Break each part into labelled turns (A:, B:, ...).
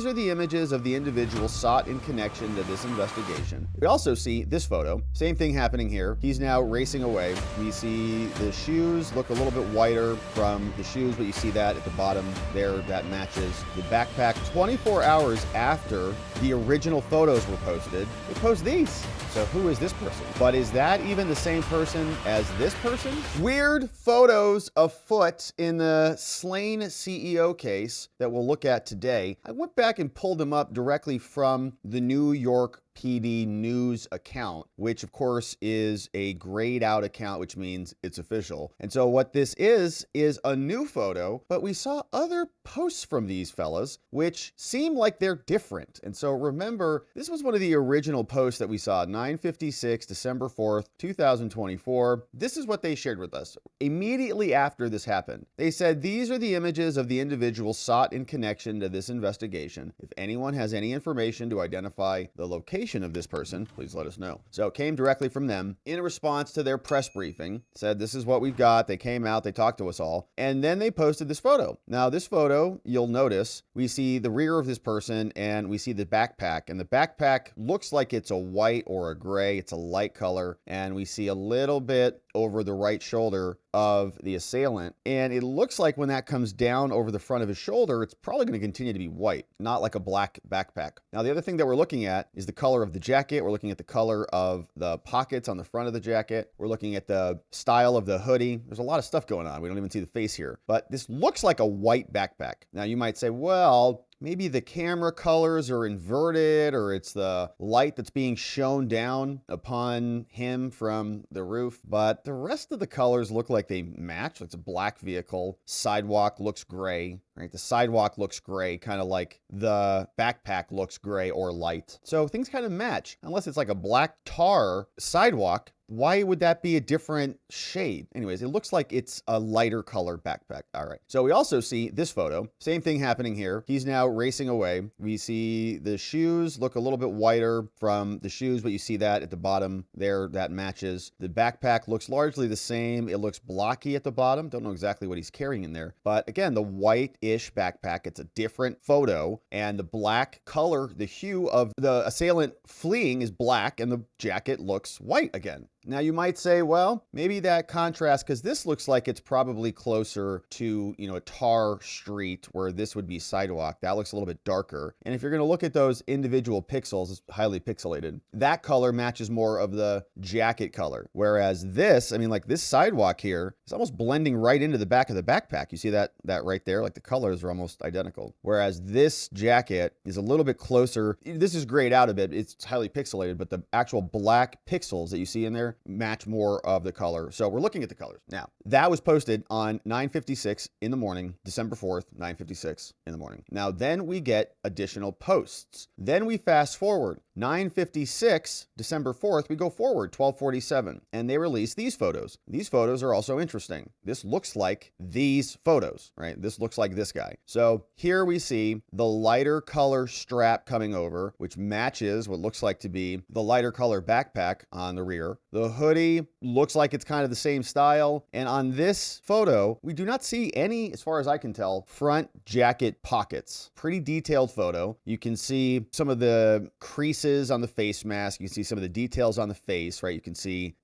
A: are the images of the individual sought in connection to this investigation. We also see this photo. Same thing happening here. He's now racing away. We see the shoes look a little bit whiter from the shoes, but you see that at the bottom there, that matches the backpack. 24 hours after the original photos were posted, they post these. So who is this person? But is that even the same person as this person? Weird photos afoot in the slain CEO case that we'll look at today. I went back and pulled them up directly from the New York PD news account, which of course is a grayed out account, which means it's official. And so what this is a new photo, but we saw other posts from these fellas, which seem like they're different. And so remember, this was one of the original posts that we saw, 9:56, December 4th, 2024. This is what they shared with us immediately after this happened. They said, these are the images of the individuals sought in connection to this investigation. If anyone has any information to identify the location of this person, please let us know. So it came directly from them in response to their press briefing, said this is what we've got. They came out, they talked to us all, and then they posted this photo. Now this photo, you'll notice we see the rear of this person and we see the backpack, and the backpack looks like it's a white or a gray. It's a light color, and we see a little bit over the right shoulder of the assailant, and it looks like when that comes down over the front of his shoulder, it's probably going to continue to be white, not like a black backpack. Now the other thing that we're looking at is the color of the jacket. We're looking at the color of the pockets on the front of the jacket. We're looking at the style of the hoodie. There's a lot of stuff going on. We don't even see the face here, but this looks like a white backpack. Now you might say, well, maybe the camera colors are inverted, or it's the light that's being shown down upon him from the roof. But the rest of the colors look like they match. It's a black vehicle. Sidewalk looks gray, right? The sidewalk looks gray, kind of like the backpack looks gray or light. So things kind of match, unless it's like a black tar sidewalk. Why would that be a different shade? Anyways, it looks like it's a lighter color backpack. All right. So we also see this photo. Same thing happening here. He's now racing away. We see the shoes look a little bit whiter from the shoes, but you see that at the bottom there, that matches. The backpack looks largely the same. It looks blocky at the bottom. Don't know exactly what he's carrying in there. But again, the white-ish backpack, it's a different photo. And the black color, the hue of the assailant fleeing is black, and the jacket looks white again. Now you might say, well, maybe that contrast, because this looks like it's probably closer to, a tar street where this would be sidewalk. That looks a little bit darker. And if you're going to look at those individual pixels, it's highly pixelated. That color matches more of the jacket color. Whereas this, like this sidewalk here, is almost blending right into the back of the backpack. You see that right there? Like the colors are almost identical. Whereas this jacket is a little bit closer. This is grayed out a bit. It's highly pixelated, but the actual black pixels that you see in there match more of the color. So we're looking at the colors. Now, that was posted on 9:56 in the morning, December 4th, 9:56 in the morning. Now, then we get additional posts. Then we fast forward. 9:56, December 4th, we go forward, 12:47, and they release these photos. These photos are also interesting. This looks like these photos, right? This looks like this guy. So here we see the lighter color strap coming over, which matches what looks like to be the lighter color backpack on the rear. The hoodie looks like it's kind of the same style. And on this photo, we do not see any, as far as I can tell, front jacket pockets. Pretty detailed photo. You can see some of the creases on the face mask. You can see some of the details on the face, right? You can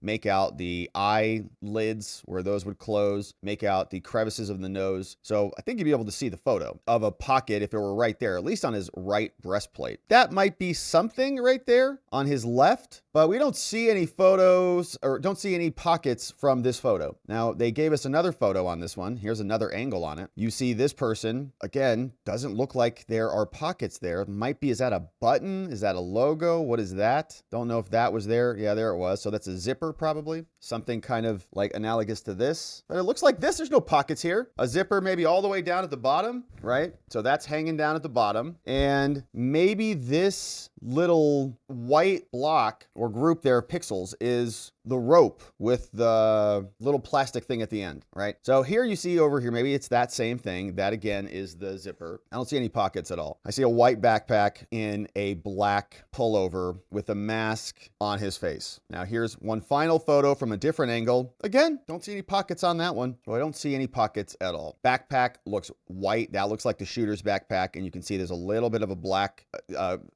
A: make out the eyelids where those would close, make out the crevices of the nose. So I think you'd be able to see the photo of a pocket if it were right there, at least on his right breastplate. That might be something right there on his left, but we don't see any photos or don't see any pockets from this photo. Now, they gave us another photo on this one. Here's another angle on it. You see this person, again, doesn't look like there are pockets there. Might be, is that a button? Is that a logo? What is that? Don't know if that was there. Yeah, there it was. So that's a zipper probably. Something kind of like analogous to this. But it looks like this. There's no pockets here. A zipper maybe all the way down at the bottom, right? So that's hanging down at the bottom. And maybe this little white block or group there of pixels is the rope with the little plastic thing at the end, right? So here you see over here, maybe it's that same thing. That again is the zipper. I don't see any pockets at all. I see a white backpack in a black pullover with a mask on his face. Now here's one final photo from a different angle. Again, don't see any pockets on that one. So I don't see any pockets at all. Backpack looks white. That looks like the shooter's backpack. And you can see there's a little bit of a black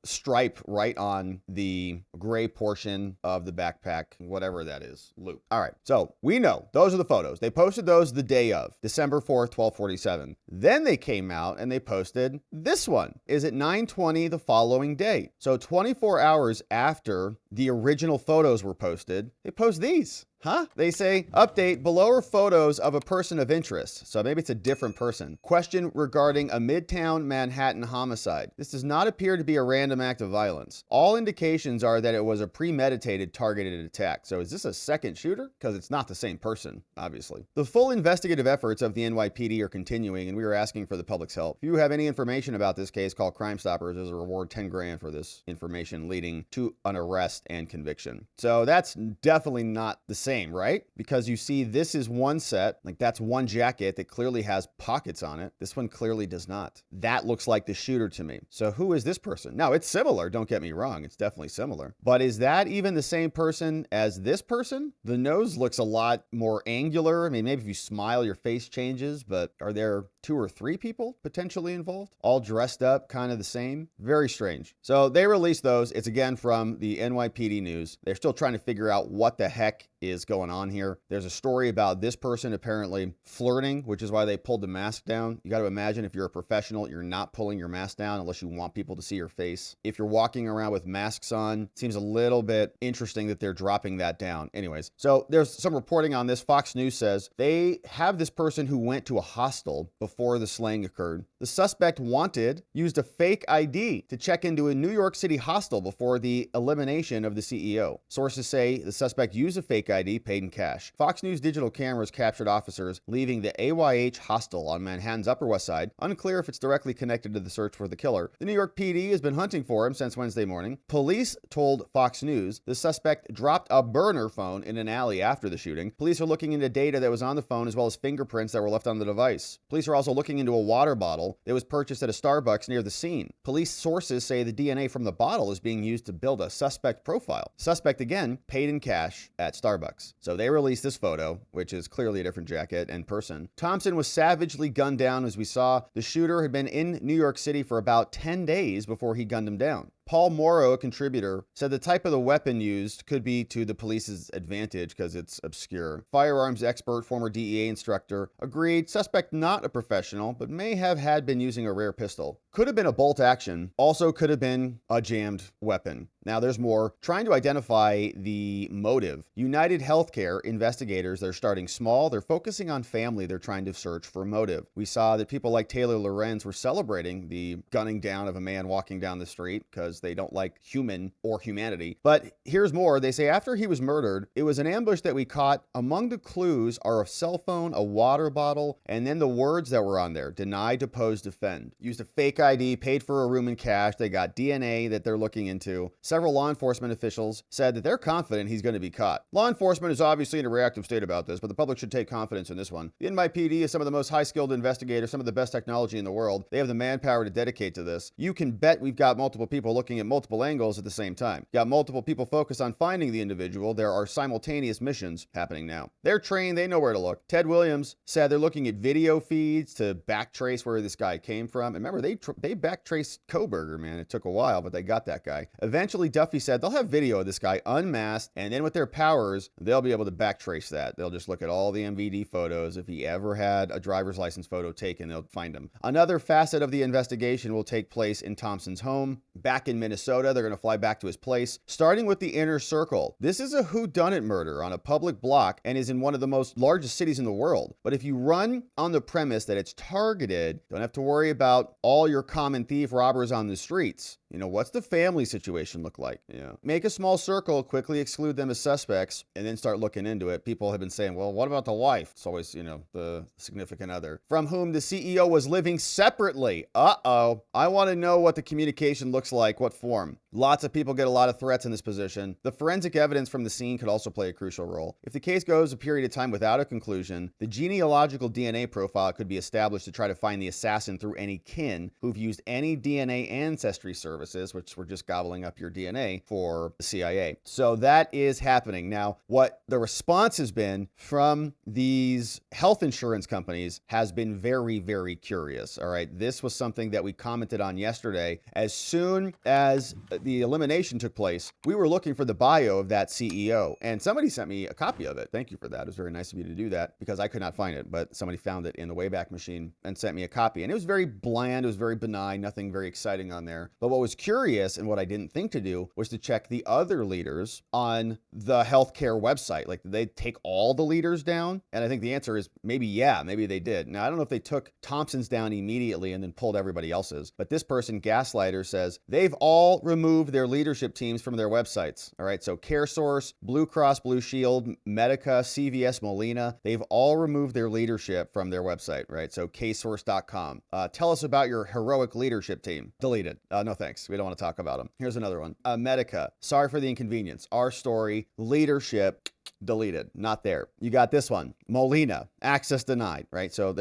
A: stripe right on the gray portion of the backpack, whatever that is, loop. All right, so we know those are the photos. They posted those the day of, December 4th, 1247. Then they came out and they posted this one is at 9:20 the following day. So 24 hours after the original photos were posted, they post these. Huh? They say, update, below are photos of a person of interest. So maybe it's a different person. Question regarding a Midtown Manhattan homicide. This does not appear to be a random act of violence. All indications are that it was a premeditated targeted attack. So is this a second shooter? Because it's not the same person, obviously. The full investigative efforts of the NYPD are continuing, and we are asking for the public's help. If you have any information about this case, call Crime Stoppers. There's a reward 10 grand for this information leading to an arrest and conviction. So that's definitely not the same, right? Because you see this is one set, like that's one jacket that clearly has pockets on it. This one clearly does not. That looks like the shooter to me. So who is this person? Now it's similar, don't get me wrong, it's definitely similar. But is that even the same person as this person? The nose looks a lot more angular. I mean, maybe if you smile, your face changes, but are there 2 or 3 people potentially involved? All dressed up, kind of the same? Very strange. So they released those. It's again from the NYPD News. They're still trying to figure out what the heck is going on here. There's a story about this person apparently flirting, which is why they pulled the mask down. You got to imagine if you're a professional, you're not pulling your mask down unless you want people to see your face. If you're walking around with masks on, it seems a little bit interesting that they're dropping that down. Anyways, so there's some reporting on this. Fox News says they have this person who went to a hostel before the slaying occurred. The suspect wanted used a fake ID to check into a New York City hostel before the elimination of the CEO. Sources say the suspect used a fake ID paid in cash. Fox News digital cameras captured officers leaving the AYH hostel on Manhattan's Upper West Side. Unclear if it's directly connected to the search for the killer. The New York PD has been hunting for him since Wednesday morning. Police told Fox News the suspect dropped a burner phone in an alley after the shooting. Police are looking into data that was on the phone as well as fingerprints that were left on the device. Police are also looking into a water bottle that was purchased at a Starbucks near the scene. Police sources say the DNA from the bottle is being used to build a suspect profile. Suspect, again, paid in cash at Starbucks. So they released this photo, which is clearly a different jacket and person. Thompson was savagely gunned down. As we saw, the shooter had been in New York City for about 10 days before he gunned him down. Paul Morrow, a contributor, said the type of the weapon used could be to the police's advantage because it's obscure. Firearms expert, former DEA instructor, agreed suspect not a professional, but may have had been using a rare pistol. Could have been a bolt action, also could have been a jammed weapon. Now there's more. Trying to identify the motive. United Healthcare investigators, they're starting small. They're focusing on family. They're trying to search for motive. We saw that people like Taylor Lorenz were celebrating the gunning down of a man walking down the street because they don't like human or humanity. But here's more. They say after he was murdered, it was an ambush that we caught. Among the clues are a cell phone, a water bottle, and then the words that were on there. Deny, depose, defend. Used a fake ID, paid for a room in cash. They got DNA that they're looking into. Several law enforcement officials said that they're confident he's going to be caught. Law enforcement is obviously in a reactive state about this, but the public should take confidence in this one. The NYPD is some of the most high-skilled investigators, some of the best technology in the world. They have the manpower to dedicate to this. You can bet we've got multiple people looking at multiple angles at the same time. Got multiple people focused on finding the individual. There are simultaneous missions happening now. They're trained. They know where to look. Ted Williams said they're looking at video feeds to backtrace where this guy came from. And remember, they backtraced Koberger, man. It took a while, but they got that guy. Eventually, Duffy said they'll have video of this guy unmasked, and then with their powers, they'll be able to backtrace that. They'll just look at all the MVD photos. If he ever had a driver's license photo taken, they'll find him. Another facet of the investigation will take place in Thompson's home. Back in Minnesota, they're going to fly back to his place, starting with the inner circle. This is a whodunit murder on a public block and is in one of the most largest cities in the world. But if you run on the premise that it's targeted, don't have to worry about all your common thief robbers on the streets. What's the family situation look like? Make a small circle, quickly exclude them as suspects, and then start looking into it. People have been saying, well, what about the wife? It's always, the significant other from whom the CEO was living separately. Uh-oh. I want to know what the communication looks like, what form. Lots of people get a lot of threats in this position. The forensic evidence from the scene could also play a crucial role. If the case goes a period of time without a conclusion, the genealogical DNA profile could be established to try to find the assassin through any kin who've used any DNA ancestry services, which were just gobbling up your DNA for the CIA. So that is happening. Now, what the response has been from these health insurance companies has been very, very curious. All right. This was something that we commented on yesterday. As soon as the elimination took place, we were looking for the bio of that CEO, and somebody sent me a copy of it. Thank you for that. It was very nice of you to do that because I could not find it, but somebody found it in the Wayback Machine and sent me a copy. And it was very bland. It was very benign, nothing very exciting on there. But what was curious and what I didn't think to do was to check the other leaders on the healthcare website. Like, did they take all the leaders down? And I think the answer is maybe, yeah, maybe they did. Now, I don't know if they took Thompson's down immediately and then pulled everybody else's, but this person, Gaslighter, says they've all removed their leadership teams from their websites. All right. So CareSource, Blue Cross Blue Shield, Medica, CVS, Molina, they've all removed their leadership from their website. Right. So ksource.com. Tell us about your heroic leadership team. Deleted. No, thanks. We don't want to talk about them. Here's another one. Medica. Sorry for the inconvenience. Our story. Leadership. Deleted. Not there. You got this one. Molina. Access denied. Right. So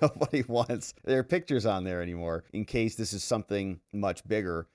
A: nobody wants their pictures on there anymore in case this is something much bigger.